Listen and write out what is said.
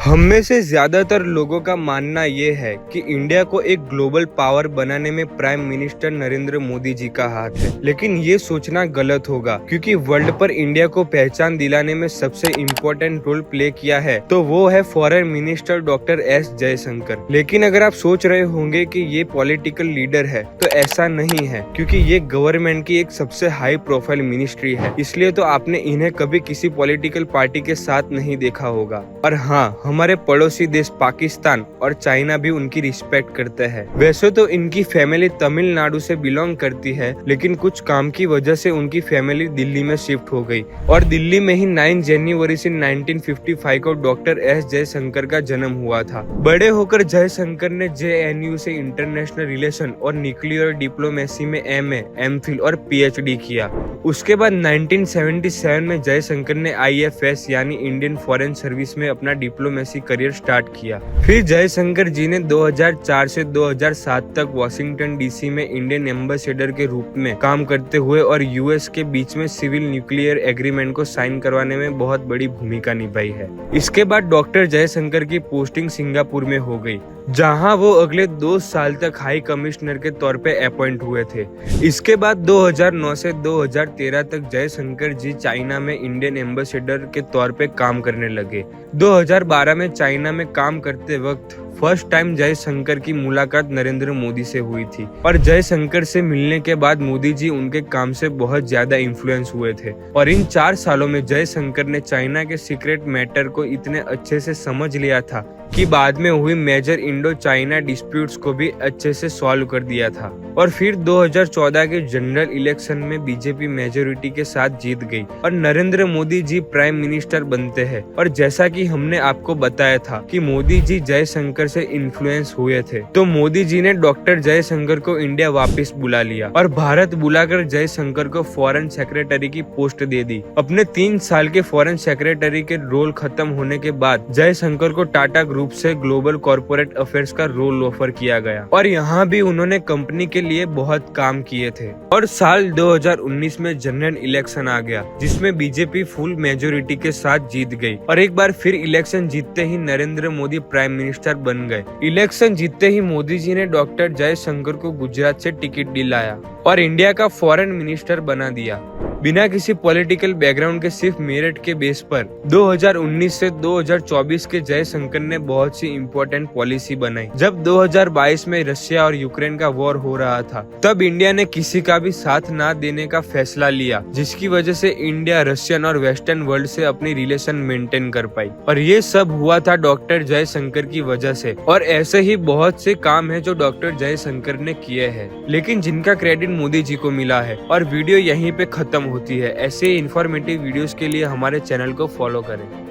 हम में से ज्यादातर लोगों का मानना ये है कि इंडिया को एक ग्लोबल पावर बनाने में प्राइम मिनिस्टर नरेंद्र मोदी जी का हाथ है। लेकिन ये सोचना गलत होगा, क्योंकि वर्ल्ड पर इंडिया को पहचान दिलाने में सबसे इम्पोर्टेंट रोल प्ले किया है तो वो है foreign minister doctor S Jaishankar. लेकिन अगर आप सोच रहे होंगे कि ये पॉलिटिकल लीडर है, तो ऐसा नहीं है, क्योंकि ये गवर्नमेंट की एक सबसे हाई प्रोफाइल मिनिस्ट्री है। इसलिए तो आपने इन्हें कभी किसी पॉलिटिकल पार्टी के साथ नहीं देखा होगा। और हाँ, हमारे पड़ोसी देश पाकिस्तान और चाइना भी उनकी रिस्पेक्ट करते हैं। वैसे तो इनकी फैमिली तमिलनाडु से बिलोंग करती है, लेकिन कुछ काम की वजह से उनकी फैमिली दिल्ली में शिफ्ट हो गई और दिल्ली में ही 9 जनवरी से 1955 को डॉक्टर एस जयशंकर का जन्म हुआ था। बड़े होकर जयशंकर ने JNU से इंटरनेशनल रिलेशन और न्यूक्लियर डिप्लोमेसी में MA, MPhil और PhD किया। उसके बाद 1977 में जयशंकर ने IFS यानी इंडियन फॉरेन सर्विस में अपना डिप्लोमेसी करियर स्टार्ट किया। फिर जयशंकर जी ने 2004 से 2007 तक वॉशिंगटन DC में इंडियन एम्बेसडर के रूप में काम करते हुए और US के बीच में सिविल न्यूक्लियर एग्रीमेंट को साइन करवाने में बहुत बड़ी भूमिका निभाई है। इसके बाद डॉक्टर जयशंकर की पोस्टिंग सिंगापुर में हो गई, जहां वो अगले 2 साल तक हाई कमिश्नर के तौर पे अपॉइंट हुए थे। इसके बाद 2009 से 2013 तक जयशंकर जी चाइना में इंडियन एम्बेसडर के तौर पे काम करने लगे। 2012 में चाइना में काम करते वक्त फर्स्ट टाइम जयशंकर की मुलाकात नरेंद्र मोदी से हुई थी और जयशंकर से मिलने के बाद मोदी जी उनके काम से बहुत ज्यादा इन्फ्लुएंस हुए थे। और इन 4 सालों में जयशंकर ने चाइना के सीक्रेट मैटर को इतने अच्छे से समझ लिया था कि बाद में हुई मेजर इंडो चाइना डिस्प्यूट्स को भी अच्छे से सॉल्व कर दिया था। और फिर 2014 के जनरल इलेक्शन में बीजेपी मेजोरिटी के साथ जीत गई और नरेंद्र मोदी जी प्राइम मिनिस्टर बनते हैं। और जैसा कि हमने आपको बताया था कि मोदी जी जयशंकर से इन्फ्लुएंस हुए थे, तो मोदी जी ने डॉक्टर जयशंकर को इंडिया वापस बुला लिया और भारत बुलाकर जयशंकर को फॉरेन सेक्रेटरी की पोस्ट दे दी। अपने 3 साल के फॉरेन सेक्रेटरी के रोल खत्म होने के बाद जयशंकर को टाटा ग्रुप से ग्लोबल कॉर्पोरेट अफेयर्स का रोल ऑफर किया गया और यहाँ भी उन्होंने कंपनी के लिए बहुत काम किए थे। और साल 2019 में जनरल इलेक्शन आ गया, जिसमें बीजेपी फुल मेजोरिटी के साथ जीत गई और एक बार फिर इलेक्शन जीतते ही नरेंद्र मोदी प्राइम मिनिस्टर बन गए। इलेक्शन जीतते ही मोदी जी ने डॉक्टर जयशंकर को गुजरात से टिकट दिलाया और इंडिया का फॉरेन मिनिस्टर बना दिया, बिना किसी पॉलिटिकल बैकग्राउंड के, सिर्फ मेरिट के बेस पर। 2019 से 2024 के जयशंकर ने बहुत सी इम्पोर्टेंट पॉलिसी बनाई। जब 2022 में रशिया और यूक्रेन का वॉर हो रहा था, तब इंडिया ने किसी का भी साथ ना देने का फैसला लिया, जिसकी वजह से इंडिया रशियन और वेस्टर्न वर्ल्ड से अपनी रिलेशन मेंटेन कर पाई। और ये सब हुआ था डॉक्टर जयशंकर की वजह से। और ऐसे ही बहुत से काम है जो डॉक्टर जयशंकर ने किए हैं, लेकिन जिनका क्रेडिट मोदी जी को मिला है। और वीडियो यहीं पे खत्म होती है। ऐसे इंफॉर्मेटिव वीडियोस के लिए हमारे चैनल को फॉलो करें।